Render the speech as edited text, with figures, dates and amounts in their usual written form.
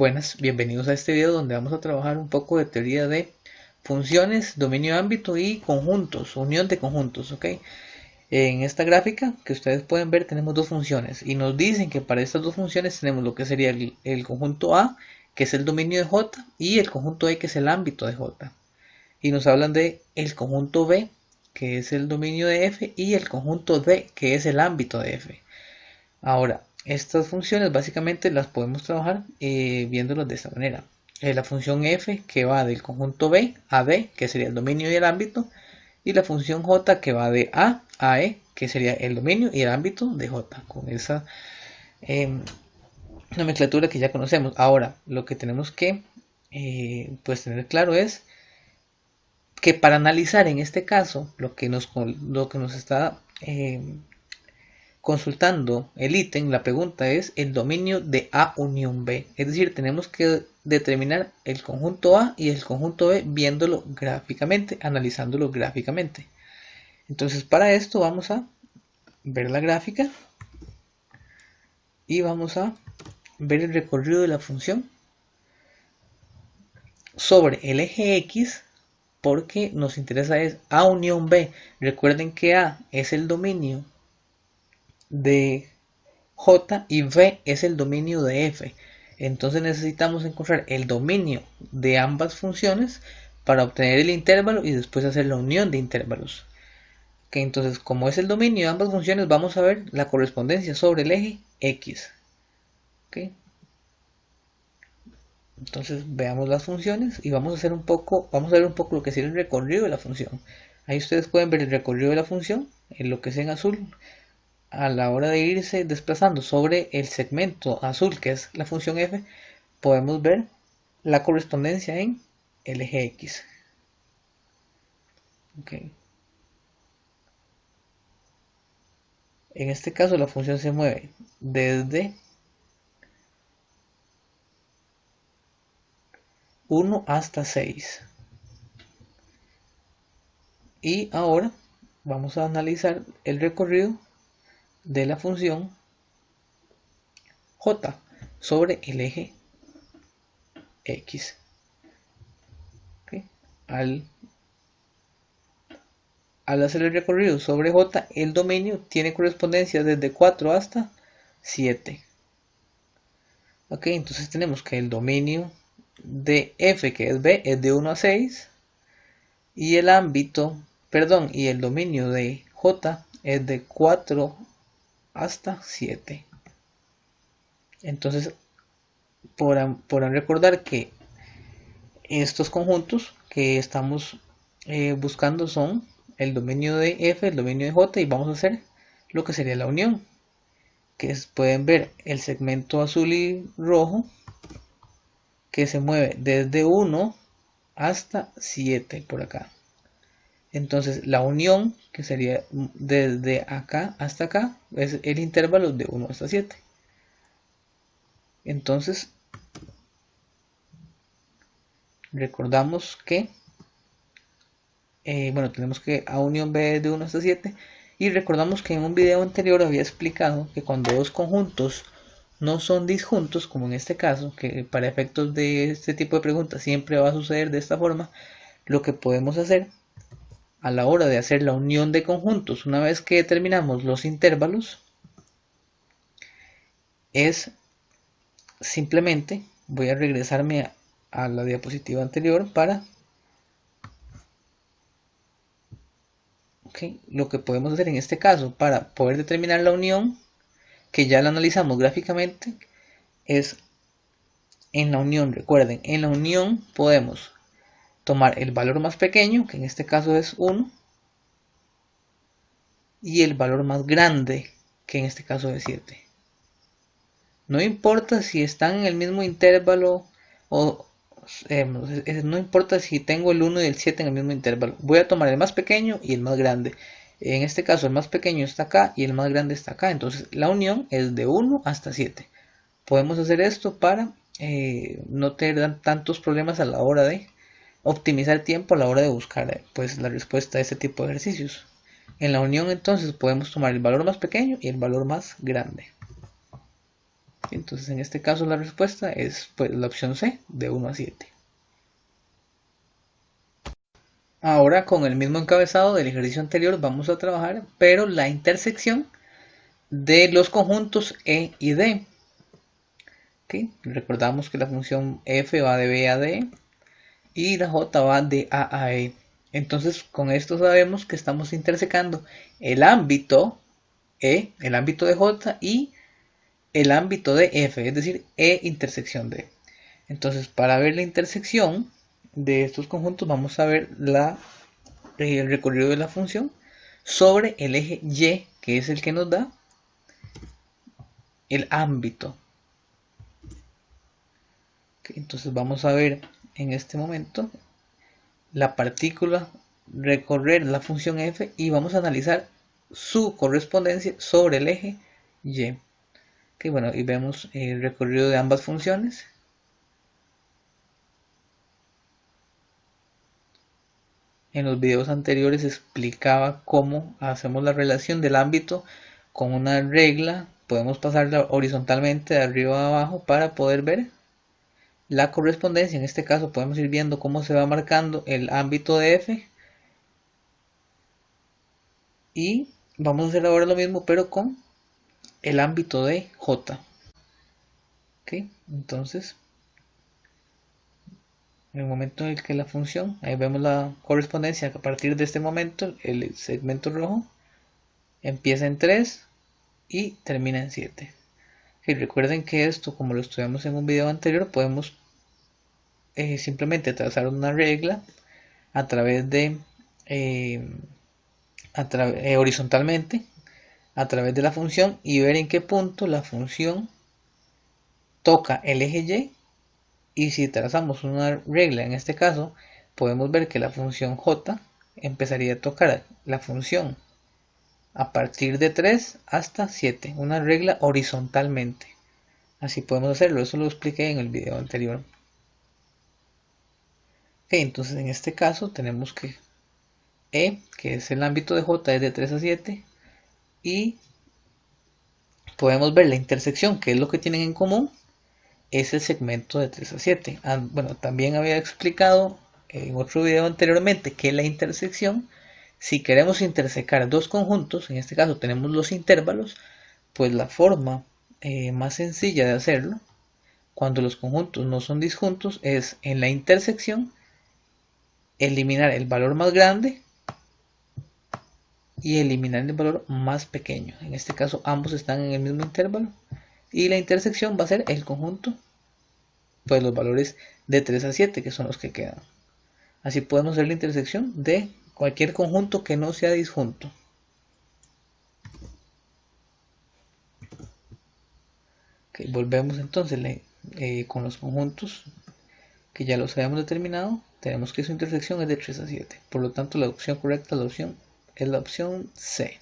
Buenas, bienvenidos a este video donde vamos a trabajar un poco de teoría de funciones, dominio de ámbito y conjuntos, unión de conjuntos, ¿ok? En esta gráfica que ustedes pueden ver tenemos dos funciones y nos dicen que para estas dos funciones tenemos lo que sería el conjunto A, que es el dominio de J, y el conjunto E, que es el ámbito de J. Y nos hablan de el conjunto B, que es el dominio de F, y el conjunto D, que es el ámbito de F. Ahora, estas funciones básicamente las podemos trabajar viéndolas de esta manera. La función f que va del conjunto B a D, que sería el dominio y el ámbito, y la función j que va de A a E, que sería el dominio y el ámbito de j, con esa nomenclatura que ya conocemos. Ahora, lo que tenemos que pues tener claro es que para analizar en este caso lo que nos está consultando el ítem, la pregunta es el dominio de A unión B. Es decir, tenemos que determinar el conjunto A y el conjunto B viéndolo gráficamente, analizándolo gráficamente. Entonces, para esto vamos a ver la gráfica y vamos a ver el recorrido de la función sobre el eje X, porque nos interesa es A unión B. Recuerden que A es el dominio de J y V es el dominio de F. Entonces necesitamos encontrar el dominio de ambas funciones para obtener el intervalo y después hacer la unión de intervalos. Okay, entonces, como es el dominio de ambas funciones, vamos a ver la correspondencia sobre el eje X. Okay. Entonces veamos las funciones y vamos a ver un poco lo que sería el recorrido de la función. Ahí ustedes pueden ver el recorrido de la función en lo que es en azul. A la hora de irse desplazando sobre el segmento azul, que es la función f, podemos ver la correspondencia en el eje X. Okay. En este caso la función se mueve desde 1 hasta 6. Y ahora vamos a analizar el recorrido de la función j sobre el eje X. Okay. Al hacer el recorrido sobre j, el dominio tiene correspondencia desde 4 hasta 7. Ok, entonces tenemos que el dominio de f, que es b, es de 1 a 6. Y el ámbito, perdón, y el dominio de j es de 4 hasta 7. Entonces, podrán recordar que estos conjuntos que estamos buscando son el dominio de f, el dominio de j, y vamos a hacer lo que sería la unión, que pueden ver el segmento azul y rojo que se mueve desde 1 hasta 7 por acá. Entonces la unión, que sería desde acá hasta acá, es el intervalo de 1 hasta 7. Entonces recordamos que tenemos que A unión B es de 1 hasta 7. Y recordamos que en un video anterior había explicado que cuando dos conjuntos no son disjuntos, como en este caso, que para efectos de este tipo de preguntas siempre va a suceder de esta forma, lo que podemos hacer a la hora de hacer la unión de conjuntos, una vez que determinamos los intervalos, es simplemente, voy a regresarme a la diapositiva anterior para lo que podemos hacer en este caso para poder determinar la unión, que ya la analizamos gráficamente, es en la unión. Recuerden, en la unión podemos tomar el valor más pequeño, que en este caso es 1, y el valor más grande, que en este caso es 7. No importa si están en el mismo intervalo o no importa si tengo el 1 y el 7 en el mismo intervalo. Voy a tomar el más pequeño y el más grande. En este caso el más pequeño está acá y el más grande está acá. Entonces la unión es de 1 hasta 7. Podemos hacer esto para no tener tantos problemas a la hora de optimizar el tiempo, a la hora de buscar pues, la respuesta a este tipo de ejercicios. En la unión entonces podemos tomar el valor más pequeño y el valor más grande. Entonces en este caso la respuesta es pues la opción C, de 1 a 7. Ahora con el mismo encabezado del ejercicio anterior vamos a trabajar, pero la intersección de los conjuntos E y D. ¿Okay? Recordamos que la función f va de B a D y la J va de A a E. Entonces con esto sabemos que estamos intersecando el ámbito E, el ámbito de J y el ámbito de F, es decir, E intersección D. Entonces para ver la intersección de estos conjuntos vamos a ver el recorrido de la función sobre el eje Y, que es el que nos da el ámbito. Entonces vamos a ver en este momento la partícula recorrer la función f y vamos a analizar su correspondencia sobre el eje y. Bueno, y vemos el recorrido de ambas funciones. En los videos anteriores explicaba cómo hacemos la relación del ámbito con una regla. Podemos pasarla horizontalmente de arriba a abajo para poder ver la correspondencia. En este caso podemos ir viendo cómo se va marcando el ámbito de F. Y vamos a hacer ahora lo mismo pero con el ámbito de J. ¿Okay? Entonces, en el momento en el que la función, ahí vemos la correspondencia, a partir de este momento el segmento rojo empieza en 3 y termina en 7. Y recuerden que esto, como lo estudiamos en un video anterior, podemos simplemente trazar una regla a través de horizontalmente a través de la función y ver en qué punto la función toca el eje Y. Y si trazamos una regla en este caso, podemos ver que la función J empezaría a tocar la función a partir de 3 hasta 7, una regla horizontalmente. Así podemos hacerlo, eso lo expliqué en el video anterior. Okay, entonces en este caso tenemos que E, que es el ámbito de J, es de 3 a 7, y podemos ver la intersección, que es lo que tienen en común, es el segmento de 3 a 7. Bueno, también había explicado en otro video anteriormente que la intersección, si queremos intersecar dos conjuntos, en este caso tenemos los intervalos, pues la forma más sencilla de hacerlo, cuando los conjuntos no son disjuntos, es en la intersección eliminar el valor más grande y eliminar el valor más pequeño. En este caso ambos están en el mismo intervalo y la intersección va a ser el conjunto, pues los valores de 3 a 7 que son los que quedan. Así podemos hacer la intersección de cualquier conjunto que no sea disjunto. Okay, volvemos entonces con los conjuntos que ya los habíamos determinado. Tenemos que su intersección es de 3 a 7. Por lo tanto la opción correcta es la opción C.